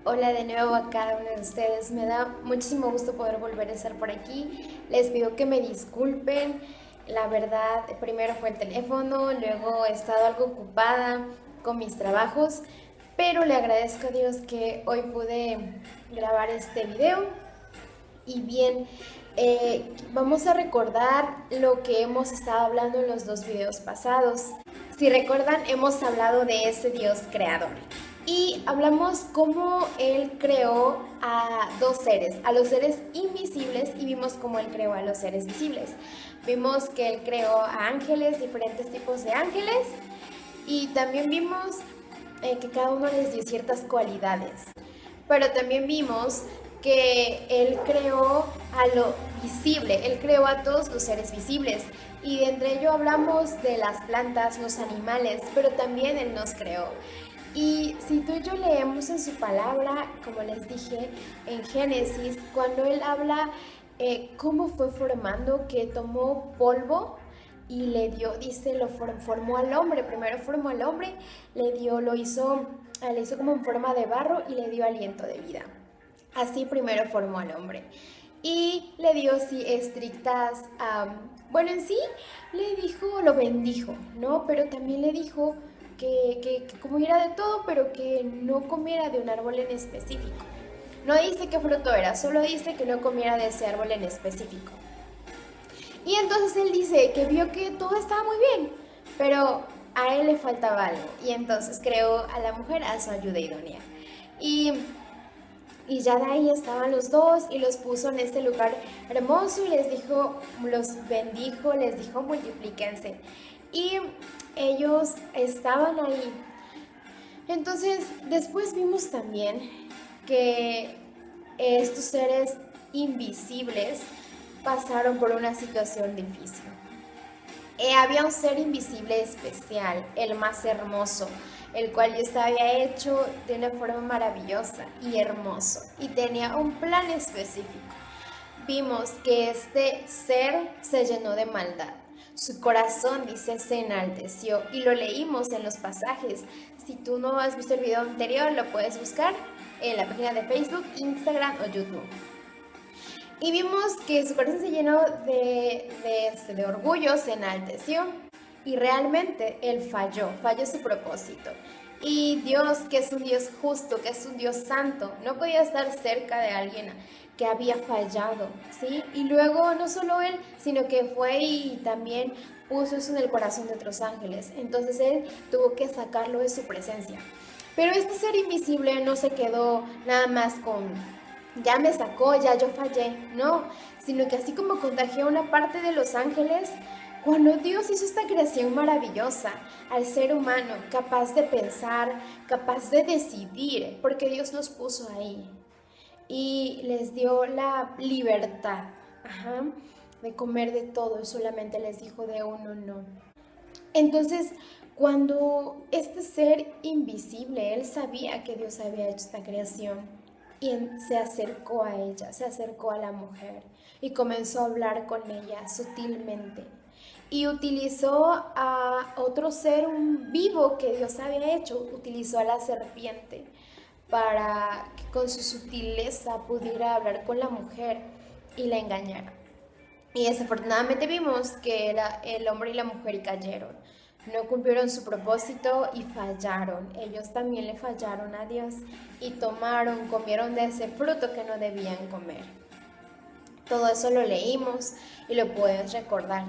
Hola de nuevo a cada uno de ustedes. Me da muchísimo gusto poder volver a estar por aquí. Les pido que me disculpen. La verdad, primero fue el teléfono, luego he estado algo ocupada con mis trabajos, pero le agradezco a Dios que hoy pude grabar este video. Y bien, vamos a recordar lo que hemos estado hablando en los dos videos pasados. Si recuerdan, hemos hablado de ese Dios creador. Y hablamos cómo Él creó a dos seres, a los seres invisibles, y vimos cómo Él creó a los seres visibles. Vimos que Él creó a ángeles, diferentes tipos de ángeles, y también vimos que cada uno les dio ciertas cualidades. Pero también vimos que Él creó a lo visible, Él creó a todos los seres visibles. Y de entre ello hablamos de las plantas, los animales, pero también Él nos creó. Y si tú y yo leemos en su palabra, como les dije, en Génesis, cuando Él habla cómo fue formando, que tomó polvo y le dio, dice, lo formó al hombre, primero formó al hombre, le hizo como en forma de barro y le dio aliento de vida. Así primero formó al hombre. Y le dio sí, estrictas, bueno, en sí le dijo, lo bendijo, ¿no? Pero también le dijo que comiera de todo, pero que no comiera de un árbol en específico. No dice qué fruto era, solo dice que no comiera de ese árbol en específico. Y entonces él dice que vio que todo estaba muy bien, pero a él le faltaba algo. Y entonces creó a la mujer a su ayuda idónea. Y y ya de ahí estaban los dos y los puso en este lugar hermoso y les dijo, los bendijo, les dijo multiplíquense. Y ellos estaban ahí. Entonces, después vimos también que estos seres invisibles pasaron por una situación difícil. Había un ser invisible especial, el más hermoso, el cual Dios había hecho de una forma maravillosa y hermoso y tenía un plan específico. Vimos que este ser se llenó de maldad. Su corazón, dice, se enalteció y lo leímos en los pasajes. Si tú no has visto el video anterior, lo puedes buscar en la página de Facebook, Instagram o YouTube. Y vimos que su corazón se llenó de orgullo, se enalteció y realmente él falló su propósito. Y Dios, que es un Dios justo, que es un Dios santo, no podía estar cerca de alguien que había fallado, ¿sí? Y luego no solo él, sino que fue y también puso eso en el corazón de otros ángeles. Entonces él tuvo que sacarlo de su presencia. Pero este ser invisible no se quedó nada más con ya me sacó, ya yo fallé, no, sino que así como contagió una parte de los ángeles, cuando Dios hizo esta creación maravillosa al ser humano, capaz de pensar, capaz de decidir, porque Dios los puso ahí y les dio la libertad, de comer de todo y solamente les dijo de uno no. Entonces, cuando este ser invisible, él sabía que Dios había hecho esta creación y se acercó a ella, se acercó a la mujer y comenzó a hablar con ella sutilmente. Y utilizó a otro ser vivo que Dios había hecho, utilizó a la serpiente para que con su sutileza pudiera hablar con la mujer y la engañara. Y desafortunadamente vimos que era el hombre y la mujer y cayeron. No cumplieron su propósito y fallaron. Ellos también le fallaron a Dios y comieron de ese fruto que no debían comer. Todo eso lo leímos y lo puedes recordar.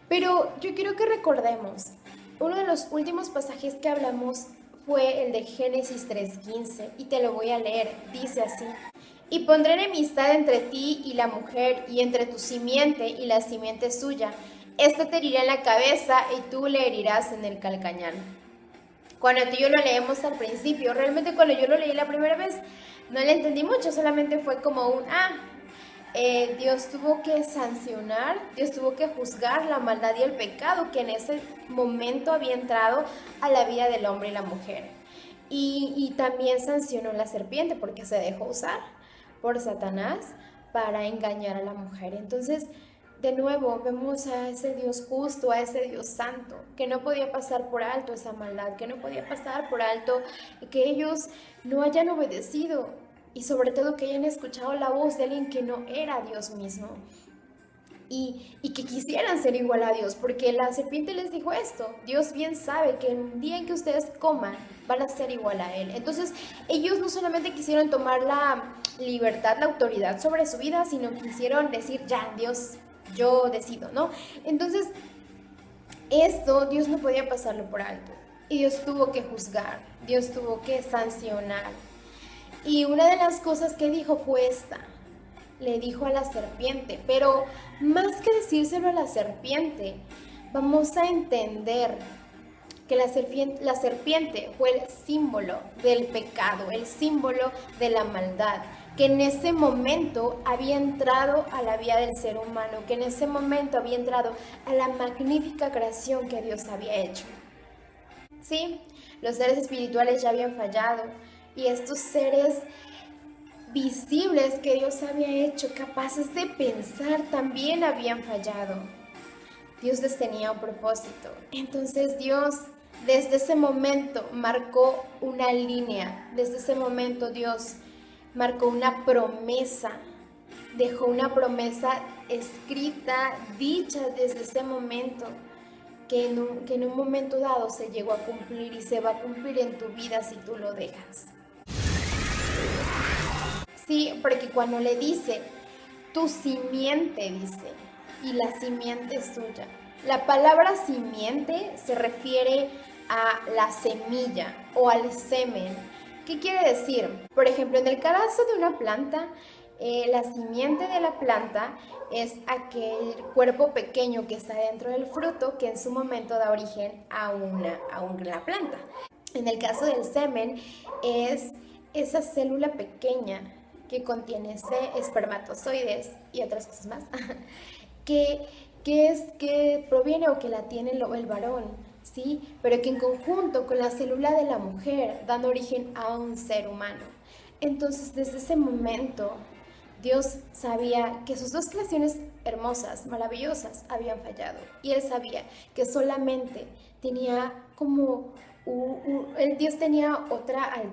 Pero yo quiero que recordemos, uno de los últimos pasajes que hablamos fue el de Génesis 3:15 y te lo voy a leer. Dice así: y pondré enemistad entre ti y la mujer, y entre tu simiente y la simiente suya. Este te herirá en la cabeza y tú le herirás en el calcañar. Cuando tú y yo lo leemos al principio, realmente cuando yo lo leí la primera vez, no le entendí mucho, solamente fue como Dios tuvo que sancionar, Dios tuvo que juzgar la maldad y el pecado que en ese momento había entrado a la vida del hombre y la mujer. Y también sancionó la serpiente porque se dejó usar por Satanás para engañar a la mujer. Entonces de nuevo vemos a ese Dios justo, a ese Dios santo, que no podía pasar por alto esa maldad, que no podía pasar por alto que ellos no hayan obedecido y sobre todo que hayan escuchado la voz de alguien que no era Dios mismo. Y que quisieran ser igual a Dios, porque la serpiente les dijo esto: Dios bien sabe que el día en que ustedes coman van a ser igual a Él. Entonces ellos no solamente quisieron tomar la libertad, la autoridad sobre su vida, sino quisieron decir: ya, Dios, yo decido, ¿no? Entonces esto Dios no podía pasarlo por alto, y Dios tuvo que juzgar, Dios tuvo que sancionar. Y una de las cosas que dijo fue esta: le dijo a la serpiente, pero más que decírselo a la serpiente, vamos a entender que la serpiente fue el símbolo del pecado, el símbolo de la maldad, que en ese momento había entrado a la vida del ser humano, que en ese momento había entrado a la magnífica creación que Dios había hecho. Sí, los seres espirituales ya habían fallado, y estos seres visibles que Dios había hecho, capaces de pensar, también habían fallado. Dios les tenía un propósito. Entonces Dios desde ese momento marcó una línea, desde ese momento Dios marcó una promesa, dejó una promesa escrita, dicha desde ese momento, que en un momento dado se llegó a cumplir y se va a cumplir en tu vida si tú lo dejas. Sí, porque cuando le dice, tu simiente, dice, y la simiente es tuya. La palabra simiente se refiere a la semilla o al semen. ¿Qué quiere decir? Por ejemplo, en el caso de una planta, la simiente de la planta es aquel cuerpo pequeño que está dentro del fruto, que en su momento da origen a una planta. En el caso del semen es esa célula pequeña que contiene espermatozoides y otras cosas más, que proviene o que la tiene el varón, ¿sí? Pero que en conjunto con la célula de la mujer dan origen a un ser humano. Entonces, desde ese momento, Dios sabía que sus dos creaciones hermosas, maravillosas, habían fallado. Y Él sabía que solamente tenía como Dios tenía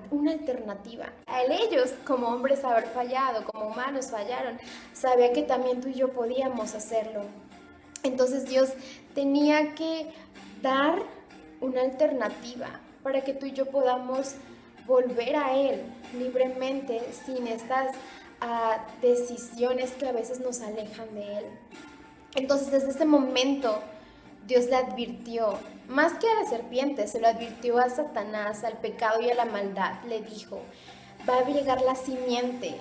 una alternativa. Ellos, como hombres, haber fallado, como humanos fallaron, sabía que también tú y yo podíamos hacerlo. Entonces Dios tenía que dar una alternativa para que tú y yo podamos volver a Él libremente, sin estas decisiones que a veces nos alejan de Él. Entonces, desde ese momento, Dios le advirtió, más que a la serpiente, se lo advirtió a Satanás, al pecado y a la maldad. Le dijo, va a llegar la simiente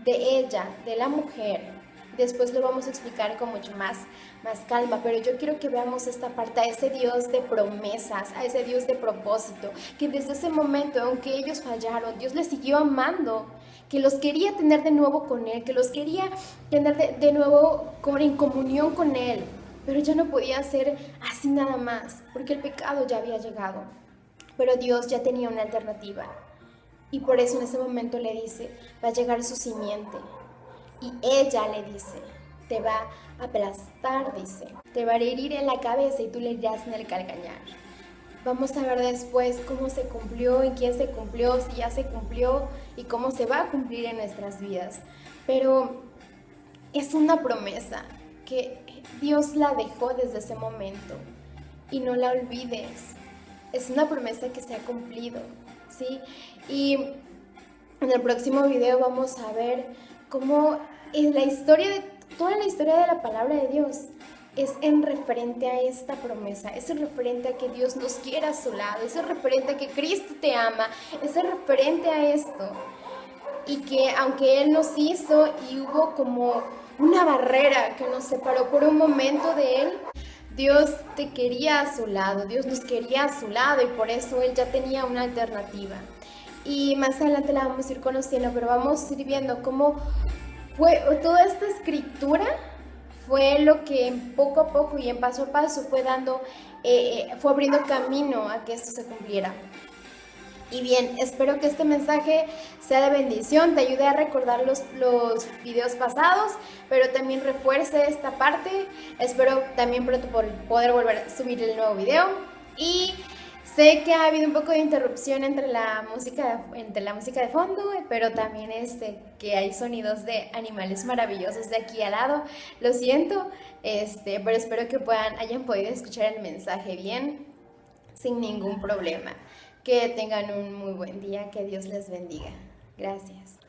de ella, de la mujer. Después lo vamos a explicar con mucho más calma, pero yo quiero que veamos esta parte, a ese Dios de promesas, a ese Dios de propósito, que desde ese momento, aunque ellos fallaron, Dios les siguió amando, que los quería tener de nuevo con Él, que los quería tener de nuevo en comunión con Él. Pero ya no podía ser así nada más, porque el pecado ya había llegado. Pero Dios ya tenía una alternativa. Y por eso en ese momento le dice, va a llegar su simiente. Y ella le dice, te va a aplastar, dice. Te va a herir en la cabeza y tú le irás en el calcañar. Vamos a ver después cómo se cumplió, en quién se cumplió, si ya se cumplió y cómo se va a cumplir en nuestras vidas. Pero es una promesa que Dios la dejó desde ese momento y no la olvides. Es una promesa que se ha cumplido, ¿sí? Y en el próximo video vamos a ver cómo toda la historia de la palabra de Dios es en referente a esta promesa, es en referente a que Dios nos quiere a su lado, es en referente a que Cristo te ama, es en referente a esto. Y que aunque Él nos hizo y hubo como una barrera que nos separó por un momento de Él, Dios te quería a su lado, Dios nos quería a su lado y por eso Él ya tenía una alternativa. Y más adelante la vamos a ir conociendo, pero vamos a ir viendo cómo fue toda esta escritura, fue lo que poco a poco y en paso a paso fue abriendo camino a que esto se cumpliera. Y bien, espero que este mensaje sea de bendición, te ayude a recordar los videos pasados, pero también refuerce esta parte. Espero también pronto poder volver a subir el nuevo video. Y sé que ha habido un poco de interrupción entre la música de fondo, pero también que hay sonidos de animales maravillosos de aquí al lado. Lo siento, pero espero que hayan podido escuchar el mensaje bien, sin ningún problema. Que tengan un muy buen día, que Dios les bendiga. Gracias.